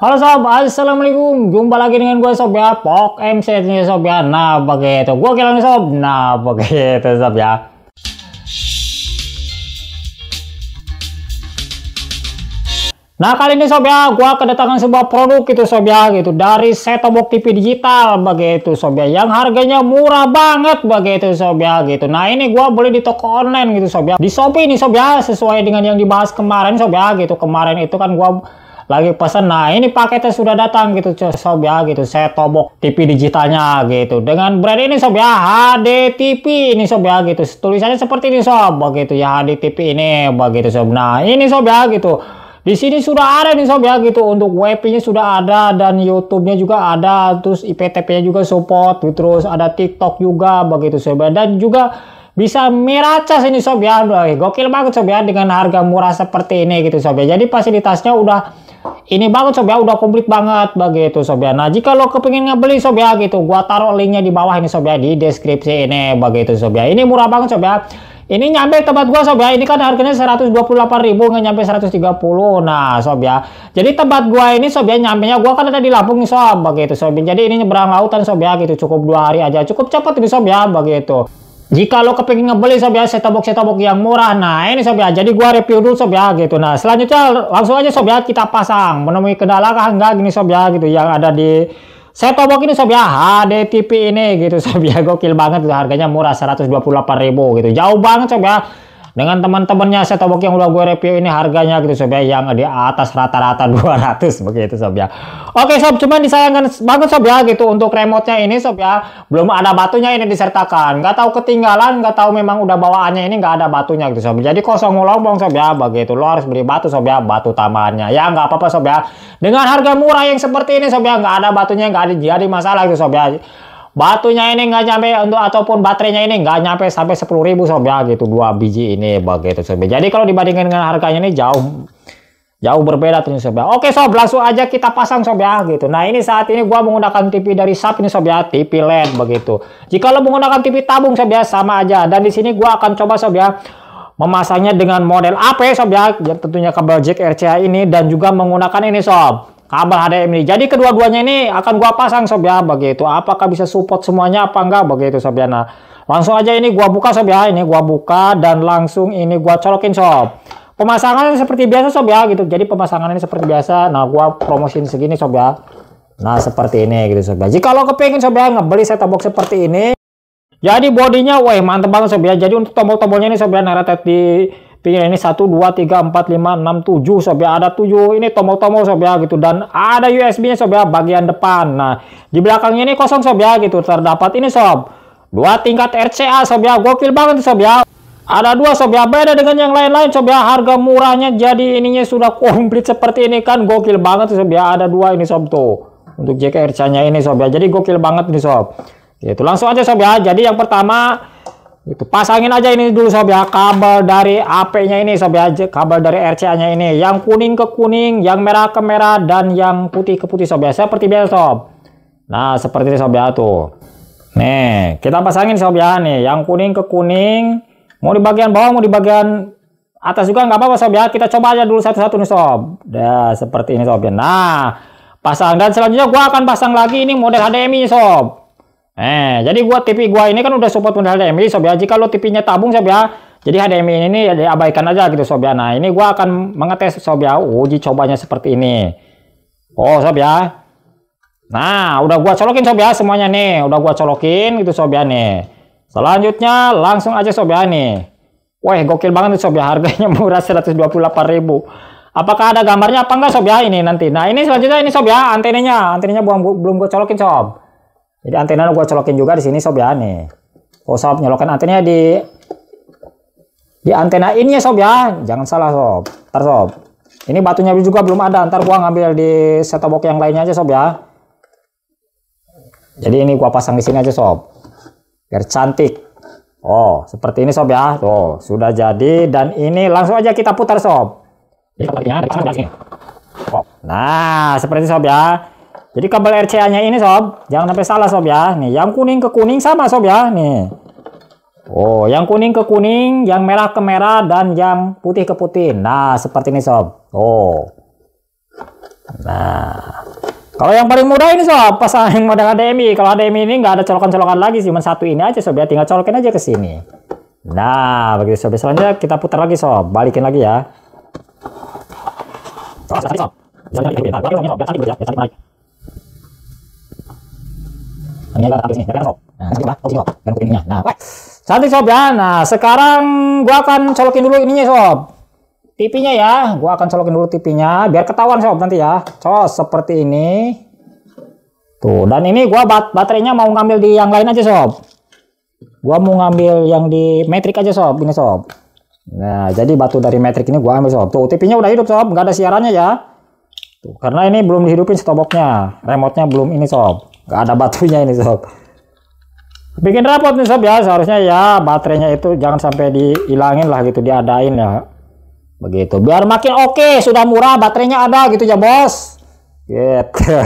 Halo sob, assalamualaikum. Jumpa lagi dengan gue sob ya, Pok MC nih sob ya. Nah begitu, gue kira nih sob. Nah begitu sob ya. Nah kali ini sob ya, gue kedatangan sebuah produk gitu sob ya, gitu dari set-top box TV digital begitu sob ya, yang harganya murah banget begitu sob ya, gitu. Nah ini gue beli di toko online gitu sob ya, di Shopee nih sob ya, sesuai dengan yang dibahas kemarin sob ya, gitu. Kemarin itu kan gue lagi pesan, nah ini paketnya sudah datang gitu sob ya, gitu, set-top box TV digitalnya gitu, dengan brand ini sob ya, HD TV ini sob ya, gitu. Tulisannya seperti ini sob, begitu ya, HD TV ini begitu sob. Nah ini sob ya, gitu. Di sini sudah ada nih sob ya, gitu, untuk WP-nya sudah ada dan YouTube-nya juga ada, terus IPTV-nya juga support, gitu. Terus ada TikTok juga begitu sob ya, dan juga bisa miracas ini sob ya. Gokil banget sob ya, dengan harga murah seperti ini gitu sob ya. Jadi fasilitasnya udah ini banget sob ya, udah komplit banget begitu sob ya. Nah jika lo kepingin ngebeli sob ya, gitu, gua taruh linknya di bawah ini sob ya, di deskripsi ini begitu sob ya. Ini murah banget sob ya. Ini nyampe tempat gua sob ya, ini kan harganya 128.000, nggak nyampe 130. Nah sob ya, jadi tempat gua ini sob ya, nyampenya gua kan ada di Lampung nih sob begitu sob. Jadi ini nyebrang lautan sob ya, gitu, cukup 2 hari aja, cukup cepat ini sob ya begitu. Jika lo kepingin ngebeli sob ya, set-top box yang murah, nah ini sob ya, jadi gua review dulu sob ya, gitu. Nah selanjutnya langsung aja sob ya, kita pasang. Menemui kendala kah enggak gini sob ya, gitu, yang ada di set-top box ini sob ya, HD TV ini gitu sob ya. Gokil banget, harganya murah 128.000 gitu, jauh banget sob ya dengan teman-temannya set-top box yang udah gue review ini, harganya gitu sob ya, yang di atas rata-rata 200 begitu sob ya. Oke sob, cuman disayangkan banget sob ya, gitu, untuk remote-nya ini sob ya, belum ada batunya ini disertakan. Nggak tahu ketinggalan, nggak tahu memang udah bawaannya ini nggak ada batunya gitu sob. Jadi kosong melobong sob ya begitu. Lo harus beli batu sob ya, batu tambahannya. Ya nggak apa-apa sob ya. Dengan harga murah yang seperti ini sob ya, nggak ada batunya, nggak ada jadi masalah gitu sob ya. Batunya ini nggak nyampe untuk, ataupun baterainya ini nggak nyampe sampai 10.000 sob ya, gitu, 2 biji ini begitu sob ya. Jadi kalau dibandingkan dengan harganya ini jauh berbeda tuh sob ya. Oke sob, langsung aja kita pasang sob ya, gitu. Nah ini saat ini gua menggunakan TV dari Sharp ini sob ya, TV LED begitu. Jika lo menggunakan TV tabung sob ya, sama aja. Dan di sini gua akan coba sob ya, memasangnya dengan model AP sob ya, tentunya kabel jack RCA ini, dan juga menggunakan ini sob, kabel HDMI. Jadi kedua-duanya ini akan gua pasang sob ya begitu. Apakah bisa support semuanya apa enggak begitu sob ya. Nah langsung aja ini gua buka sob ya, ini gua buka dan langsung ini gua colokin sob. Pemasangannya seperti biasa sob ya, gitu. Jadi pemasangannya seperti biasa. Nah gua promosiin segini sob ya. Nah seperti ini gitu sob ya. Jika lo kepingin sob ya ngebeli set-top box seperti ini, jadi bodinya wah mantep banget sob ya. Jadi untuk tombol-tombolnya ini sob ya, naratet di pinggir ini 1 2 3 4 5 6 7 sob ya, ada 7 ini tombol-tombol sob ya, gitu, dan ada USB-nya sob ya bagian depan. Nah di belakangnya ini kosong sob ya, gitu, terdapat ini sob 2 tingkat RCA sob ya. Gokil banget sob ya, ada 2 sob ya, beda dengan yang lain-lain sob ya. Harga murahnya jadi ininya sudah komplit seperti ini kan, gokil banget sob ya. Ada 2 ini sob tuh untuk jack RCA-nya ini sob ya, jadi gokil banget nih sob. Itu langsung aja sob ya. Jadi yang pertama itu pasangin aja ini dulu sob ya, kabel dari AP-nya ini sob ya, kabel dari RCA-nya ini, yang kuning ke kuning, yang merah ke merah, dan yang putih ke putih sob ya, seperti biasa sob. Nah seperti ini sob ya tuh. Nih kita pasangin sob ya, nih yang kuning ke kuning, mau di bagian bawah mau di bagian atas juga nggak apa-apa sob ya. Kita coba aja dulu satu-satu nih sob. Nah seperti ini sob ya. Nah pasang, dan selanjutnya gua akan pasang lagi ini model HDMI sob. Jadi gua TV gua ini kan udah support model HDMI sob ya. Jika lo TV-nya tabung sob ya, jadi HDMI ini diabaikan aja gitu sob ya. Nah ini gua akan mengetes sob ya, uji cobanya seperti ini. Oh sob ya. Nah udah gua colokin sob ya semuanya nih, udah gua colokin gitu sob ya nih. Selanjutnya langsung aja sob ya nih. Wah gokil banget nih sob ya, harganya murah 128.000. Apakah ada gambarnya apa enggak sob ya ini nanti. Nah ini selanjutnya ini sob ya, antenanya belum gua colokin sob. Jadi antena gua colokin juga di sini sob ya nih. Oh sob, nyolokin antenanya di antena ini ya sob ya. Jangan salah sob. Ntar sob. Ini batunya juga belum ada. Ntar gua ngambil di set-top box yang lainnya aja sob ya. Jadi ini gua pasang di sini aja sob. Biar cantik. Oh, seperti ini sob ya. Tuh, sudah jadi, dan ini langsung aja kita putar sob. Nah, seperti ini sob ya. Jadi kabel RCA-nya ini sob, jangan sampai salah sob ya. Nih, yang kuning ke kuning sama sob ya. Nih. Oh, yang kuning ke kuning, yang merah ke merah, dan yang putih ke putih. Nah, seperti ini sob. Oh. Nah, kalau yang paling mudah ini sob, pasang yang model HDMI. Kalau HDMI ini nggak ada colokan-colokan lagi, cuma satu ini aja sob ya, tinggal colokin aja ke sini. Nah, begitu sob. Selanjutnya kita putar lagi sob, balikin lagi ya. Nah, cantik sob ya. Nah, sekarang gua akan colokin dulu ininya sob. TV-nya ya, gua akan colokin dulu TV-nya biar ketahuan sob nanti ya. Cos seperti ini. Tuh, dan ini gua baterainya mau ngambil di yang lain aja sob. Gua mau ngambil yang di Matrix aja sob, ini sob. Nah, jadi batu dari Matrix ini gua ambil sob. Tuh, TV-nya udah hidup sob, nggak ada siarannya ya. Tuh, karena ini belum dihidupin stopboxnya, remote-nya belum ini sob, nggak ada batunya ini sob. Bikin repot nih sob ya, seharusnya ya baterainya itu jangan sampai dihilangin lah gitu, diadain ya. Begitu, biar makin oke, sudah murah, baterainya ada gitu ya bos. Gitu.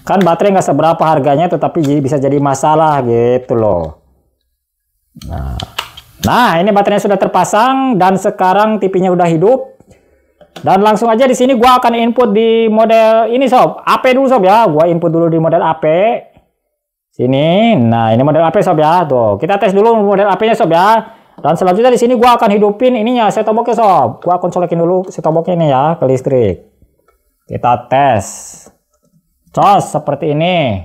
Kan baterai nggak seberapa harganya, tetapi bisa jadi masalah gitu loh. Nah ini baterainya sudah terpasang dan sekarang TV-nya udah hidup. Dan langsung aja di sini gua akan input di model ini sob, AP dulu sob ya. Gua input dulu di model AP. Sini, nah ini model AP sob ya. Tuh, kita tes dulu model AP-nya sob ya. Dan selanjutnya di sini gua akan hidupin ininya set top box-nya sob. Gua akan colokin dulu set top box ini ya ke listrik. Kita tes. Cos seperti ini.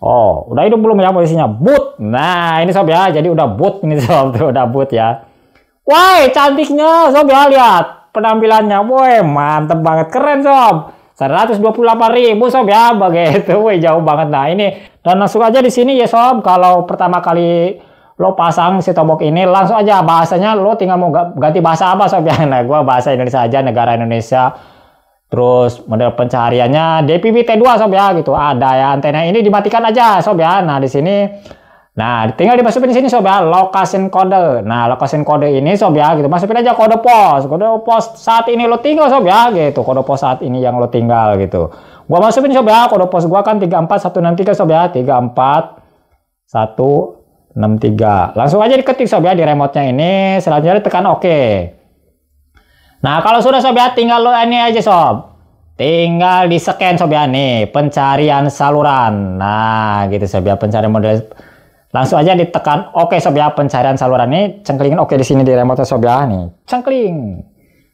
Oh, udah hidup belum ya posisinya? Boot. Nah, ini sob ya. Jadi udah boot ini sob, tuh udah boot ya. Wah, cantiknya sob ya, lihat penampilannya. Woi, mantep banget, keren sob. 128.000 sob ya, begitu. Woi, jauh banget. Nah, ini dan langsung aja di sini ya sob, kalau pertama kali lo pasang si tobok ini langsung aja bahasanya lo tinggal mau ganti bahasa apa sob ya. Nah gua bahasa Indonesia aja, negara Indonesia. Terus model pencahariannya DPI T2 sob ya gitu. Ada ya, antena ini dimatikan aja sob ya. Nah di sini nah tinggal dimasukin di sini sob ya, location kode. Nah location kode ini sob ya gitu, masukin aja kode pos. Kode pos saat ini lo tinggal sob ya gitu. Kode pos saat ini yang lo tinggal gitu. Gua masukin sob ya, kode pos gua kan 34163 sob ya, 34163. Langsung aja diketik sob ya di remote-nya ini, selanjutnya ditekan oke. Nah, kalau sudah sob ya, tinggal lo ini aja sob. Tinggal di scan sob ya nih, pencarian saluran. Nah, gitu sob ya, pencarian model. Langsung aja ditekan oke sob ya, pencarian saluran ini cengklingin oke di sini di remote sob ya nih. Cengkling.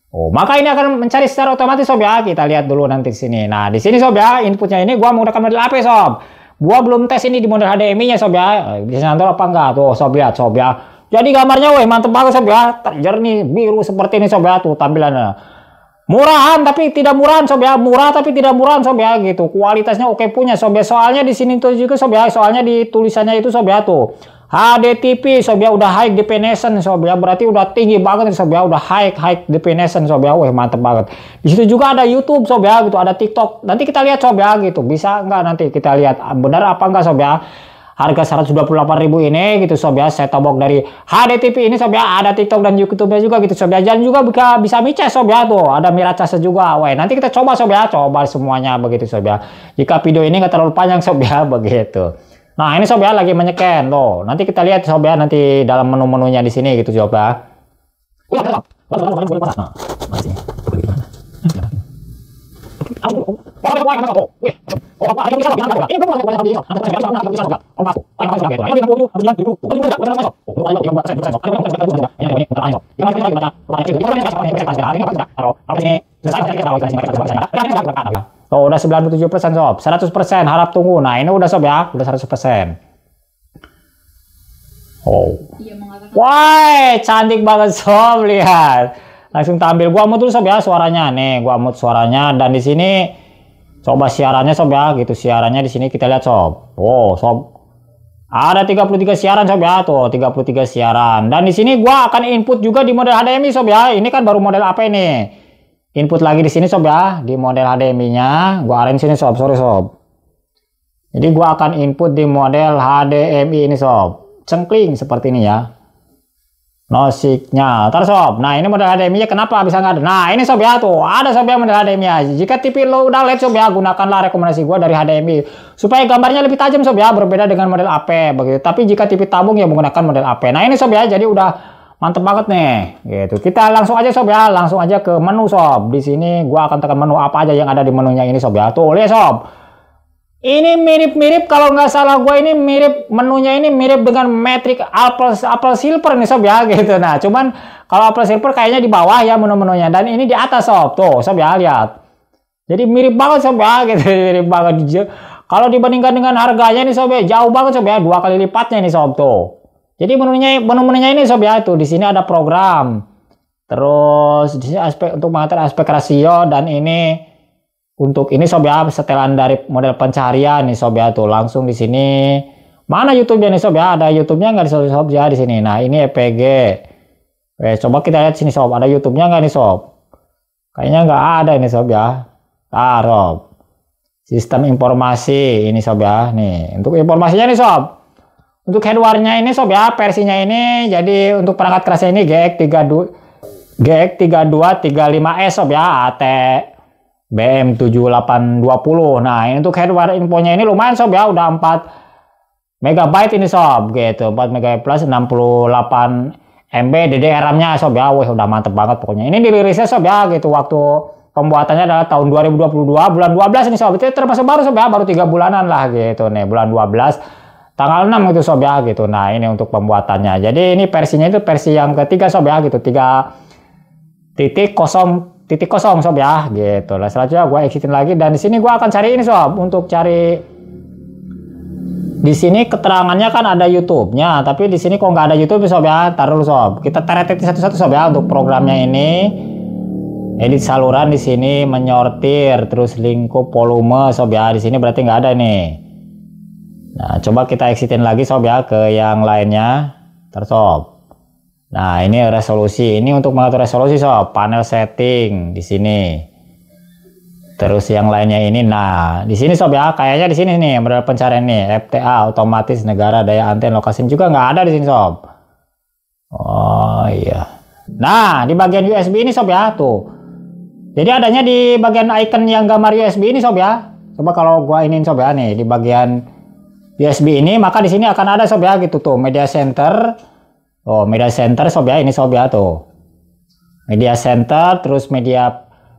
Oh, maka ini akan mencari secara otomatis sob ya. Kita lihat dulu nanti di sini. Nah, di sini sob ya, inputnya ini gua menggunakan model AP sob. Gua belum tes ini di model HDMI-nya sob ya. Bisa nonton apa enggak tuh sob ya, sob ya. Jadi gambarnya weh mantep banget sob ya. Jernih biru seperti ini sob ya tuh tampilannya. Murahan tapi tidak murahan sob ya. Murah tapi tidak murahan sob ya gitu. Kualitasnya oke punya sob ya. Soalnya di sini tuh juga sob ya. Soalnya di tulisannya itu sob ya tuh. HDTV sob ya, udah high definition sob ya, berarti udah tinggi banget sob ya, udah high definition sob ya. Wah mantep banget. Di situ juga ada YouTube sob ya gitu, ada TikTok. Nanti kita lihat sob ya gitu, bisa nggak nanti kita lihat benar apa enggak sob ya. Harga 128.000 ini gitu sob ya, set top box dari HDTV ini sob ya, ada TikTok dan YouTube-nya juga gitu sob ya. Dan juga bisa micas sob ya tuh, ada miracas juga. Wah nanti kita coba sob ya, coba semuanya begitu sob ya. Jika video ini nggak terlalu panjang sob ya begitu. Nah ini sob ya lagi menyeken loh. Nanti kita lihat sob ya nanti dalam menu-menunya di sini gitu sob ya. Oh, udah 97% sob, 100% harap tunggu. Nah ini udah sob ya, udah 100%. Oh, wah cantik banget sob, lihat. Langsung tampil. Gua mute dulu sob ya suaranya nih, gua mute suaranya dan di sini coba siarannya sob ya, gitu siarannya di sini kita lihat sob. Oh sob, ada 33 siaran sob ya, tuh 33 siaran. Dan di sini gua akan input juga di model HDMI sob ya. Ini kan baru model apa ini? Input lagi di sini sob ya, di model HDMI-nya. Gua arahin sini sob, sorry sob. Jadi gua akan input di model HDMI ini sob. Cengkling seperti ini ya. Nosiknya, ntar sob. Nah ini model HDMI-nya kenapa bisa nggak ada? Nah ini sob ya tuh, ada sob ya model HDMI-nya. Jika TV lo udah LED sob ya, gunakanlah rekomendasi gua dari HDMI supaya gambarnya lebih tajam sob ya, berbeda dengan model AP begitu. Tapi jika TV tabung ya menggunakan model AP. Nah ini sob ya, jadi udah Mantep banget nih, gitu. Kita langsung aja sob ya, langsung aja ke menu sob. Di sini gua akan tekan menu apa aja yang ada di menunya ini sob ya. Tuh, lihat sob. Ini mirip-mirip kalau nggak salah gua ini mirip menunya ini mirip dengan Matrix Apple Silver nih sob ya, gitu. Nah, cuman kalau Apple Silver kayaknya di bawah ya menu-menunya dan ini di atas sob. Tuh, sob ya, lihat. Jadi mirip banget sob ya, gitu. Mirip banget. Kalau dibandingkan dengan harganya nih sob ya, jauh banget sob ya, 2 kali lipatnya nih sob tuh. Jadi menu-menunya ini sob ya, tuh di sini ada program. Terus di sini untuk mengatur aspek rasio dan ini untuk ini sob ya, setelan dari model pencarian nih sob ya, tuh langsung di sini. Mana YouTube-nya nih sob ya? Ada YouTube-nya nggak di sob ya di sini? Nah, ini EPG. Coba kita lihat sini sob, ada YouTube-nya nggak nih sob? Kayaknya nggak ada ini sob ya. Taruh. Sistem informasi ini sob ya. Nih, untuk informasinya nih sob. Untuk hardware-nya ini sob ya, versinya ini jadi untuk perangkat kerasnya ini GX3235S sob ya, AT BM7820. Nah, ini untuk hardware infonya ini lumayan sob ya, udah 4 MB ini sob, gitu. 4 MB plus 68 MB DDR-RAM-nya sob ya. Wih, udah mantep banget pokoknya. Ini dirilisnya sob ya, gitu. Waktu pembuatannya adalah tahun 2022 bulan 12 ini sob. Itu termasuk baru sob ya, baru 3 bulanan lah gitu nih, bulan 12 tanggal 6 itu sob ya, gitu. Nah, ini untuk pembuatannya. Jadi ini versinya itu versi yang ketiga sob ya, gitu. 3.0.0 sob ya, gitu. Lah selanjutnya gue exitin lagi dan di sini gue akan cari ini sob, untuk cari di sini keterangannya kan ada YouTube-nya, tapi di sini kok nggak ada YouTube sob ya. Taruh dulu sob. Kita teretin satu-satu sob ya untuk programnya ini. Edit saluran di sini, menyortir, terus lingkup volume sob ya. Di sini berarti nggak ada nih. Nah, coba kita exitin lagi sob ya ke yang lainnya. Sob. Nah, ini resolusi. Ini untuk mengatur resolusi sob. Panel setting di sini. Terus yang lainnya ini. Nah, di sini sob ya. Kayaknya di sini nih model pencarian nih. FTA otomatis negara daya anten lokasi juga nggak ada di sini sob. Oh iya. Nah, di bagian USB ini sob ya tuh. Jadi adanya di bagian icon yang gambar USB ini sob ya. Coba kalau gua ini sob ya nih di bagian USB ini, maka di sini akan ada sob ya, gitu tuh media center. Oh, media center sob ya, ini sob ya tuh. Media center, terus media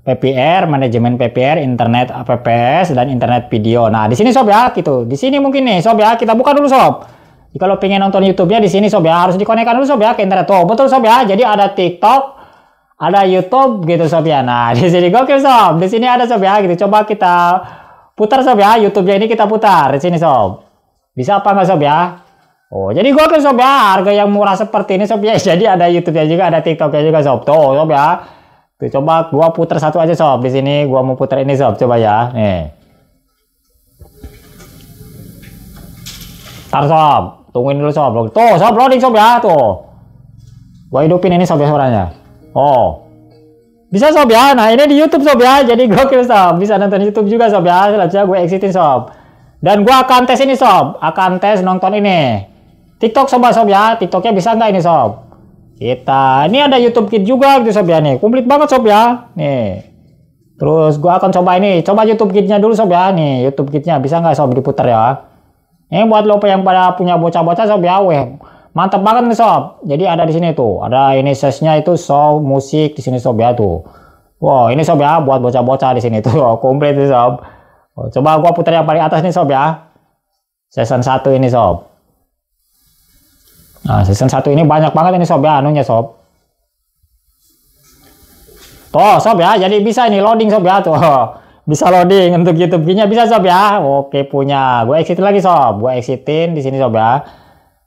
PPR, manajemen PPR, internet APPS dan internet video. Nah, di sini sob ya, gitu. Di sini mungkin nih sob ya, kita buka dulu sob. Kalau pengen nonton YouTube-nya di sini sob ya, harus dikonekkan dulu sob ya ke internet. Tuh, betul sob ya. Jadi ada TikTok, ada YouTube gitu sob ya. Nah, di sini gokil sob. Di sini ada sob ya, gitu. Coba kita putar sob ya, YouTube-nya ini kita putar di sini sob. Bisa apa nggak sob ya? Oh, jadi gokil sob ya, harga yang murah seperti ini sob ya. Jadi ada YouTube-nya juga, ada TikTok-nya juga sob. Tuh sob ya. Tuh, coba gua putar satu aja sob. Di sini gua mau putar ini sob. Coba ya. Nih. Ntar sob, tungguin dulu sob. Tuh sob, loading sob ya. Tuh. Gua hidupin ini sob ya suaranya. Oh. Bisa sob ya. Nah, ini di YouTube sob ya. Jadi gokil sob. Bisa nonton YouTube juga sob ya. Selanjutnya gue exitin sob. Dan gua akan tes ini sob, akan tes nonton ini TikTok sob ya. TikToknya bisa nggak ini sob? Ini ada YouTube Kit juga gitu sob ya nih, komplit banget sob ya nih. Terus gua akan coba ini, coba YouTube Kitnya dulu sob ya nih, YouTube Kitnya bisa nggak sob diputar ya? Ini buat lo yang pada punya bocah-bocah sob ya, weh mantap banget nih sob. Jadi ada di sini tuh, ada ini sesnya itu show musik di sini sob ya tuh. Wow, ini sob ya buat bocah-bocah di sini tuh, komplit nih sob. Coba gua putar yang paling atas nih sob ya. Season 1 ini sob. Nah, season 1 ini banyak banget ini sob ya anunya sob. Tuh sob ya, jadi bisa ini loading sob ya tuh. Bisa loading untuk YouTube-nya bisa sob ya. Oke, punya. Gue exitin lagi sob. Gue exitin di sini sob ya.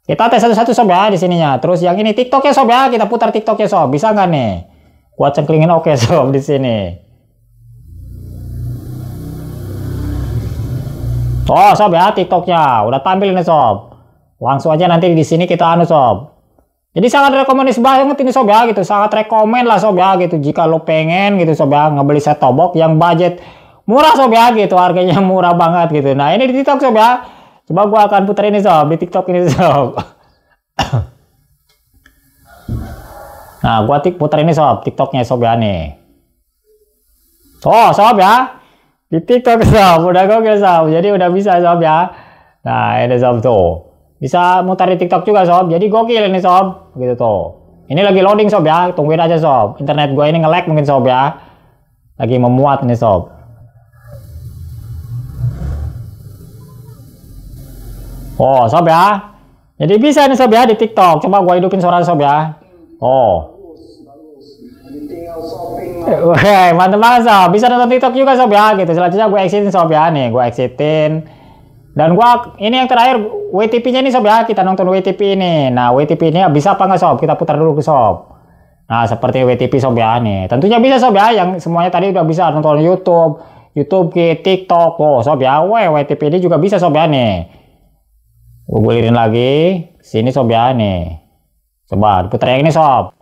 Kita tes satu-satu sob ya di sininya. Terus yang ini TikTok ya sob ya, kita putar TikTok ya sob. Bisa nggak nih? Gua cengklingin oke sob di sini. Oh sob ya, TikToknya udah tampil nih sob. Langsung aja nanti di sini kita anu sob. Jadi sangat rekomendasi banget ini sob ya, gitu. Sangat rekomen lah sob ya, gitu. Jika lo pengen gitu sob ya, ngebeli set top box yang budget murah sob ya, gitu. Harganya murah banget gitu. Nah ini di TikTok sob ya. Coba gua akan putar ini sob di TikTok ini sob. Nah gua putar ini sob, TikToknya sob ya nih. Oh sob ya. Di TikTok sob, udah gokil sob. Jadi udah bisa sob ya. Nah ini sob tuh. Bisa mutar di TikTok juga sob. Jadi gokil ini sob. Gitu tuh. Ini lagi loading sob ya, tungguin aja sob. Internet gue ini nge-lag mungkin sob ya. Lagi memuat nih sob. Oh sob ya. Jadi bisa nih sob ya di TikTok. Coba gue hidupin suara sob ya. Oh. Wah, mantep banget sob. Bisa nonton TikTok juga sob ya gitu. Selanjutnya gue exitin sob ya nih, gue exitin. Dan gua ini yang terakhir WTP-nya nih sob ya, kita nonton WTP ini. Nah WTP ini bisa apa nggak sob? Kita putar dulu ke sob. Nah seperti WTP sob ya nih. Tentunya bisa sob ya, yang semuanya tadi udah bisa nonton YouTube, ke TikTok. Oh sob ya, WTP ini juga bisa sob ya nih. Gue gulirin lagi, sini sob ya nih. Coba diputar yang ini sob.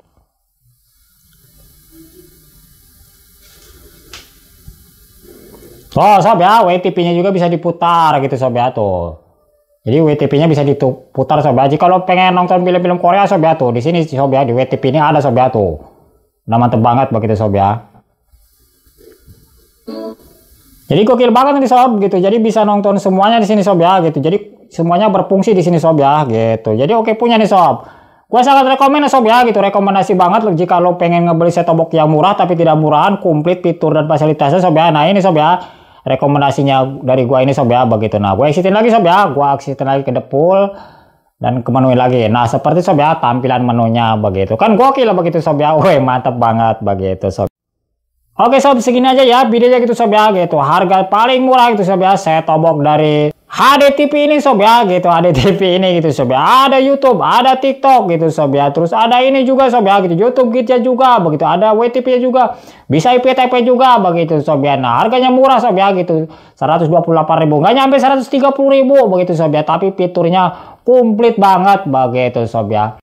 Oh sob ya, WTP-nya juga bisa diputar gitu sob ya tuh. Jadi WTP-nya bisa diputar sob ya. Jika lo pengen nonton film-film Korea sob ya tuh, di sini sob ya, di WTP ini ada sob ya tuh. Udah mantep banget begitu sob ya. Jadi gokil banget nih sob gitu. Jadi bisa nonton semuanya di sini sob ya gitu. Jadi semuanya berfungsi di sini sob ya gitu. Jadi oke punya nih sob. Gua sangat rekomen sob ya gitu. Rekomendasi banget loh jika lo pengen ngebeli set top box yang murah tapi tidak murahan, komplit fitur dan fasilitasnya sob ya. Nah ini sob ya. Rekomendasinya dari gua ini sob ya begitu. Nah gua exitin lagi sob ya, gua exitin lagi ke the pool dan ke menu lagi. Nah seperti sob ya tampilan menunya begitu kan gokil begitu sob ya. Woi mantap banget begitu sob. Oke sob, segini aja ya videonya gitu sob ya gitu. Harga paling murah gitu sob ya, set top box dari HDTV ini sob ya gitu. HDTV ini gitu sob ya. Ada YouTube, ada TikTok gitu sob ya. Terus ada ini juga sob ya gitu. YouTube Kids juga begitu. Ada WTP juga. Bisa IPTV juga begitu sob ya. Nah, harganya murah sob ya gitu. 128.000. Nggak nyampe 130.000 begitu sob ya. Tapi fiturnya komplit banget begitu sob ya.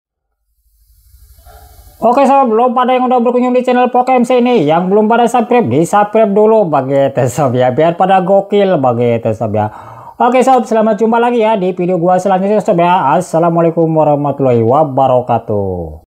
Oke sob, belum pada yang udah berkunjung di channel PokeMC ini, yang belum pada subscribe, di subscribe dulu begitu sob ya, biar pada gokil begitu sob ya. Oke sob, selamat jumpa lagi ya di video gua selanjutnya sob ya. Assalamualaikum warahmatullahi wabarakatuh.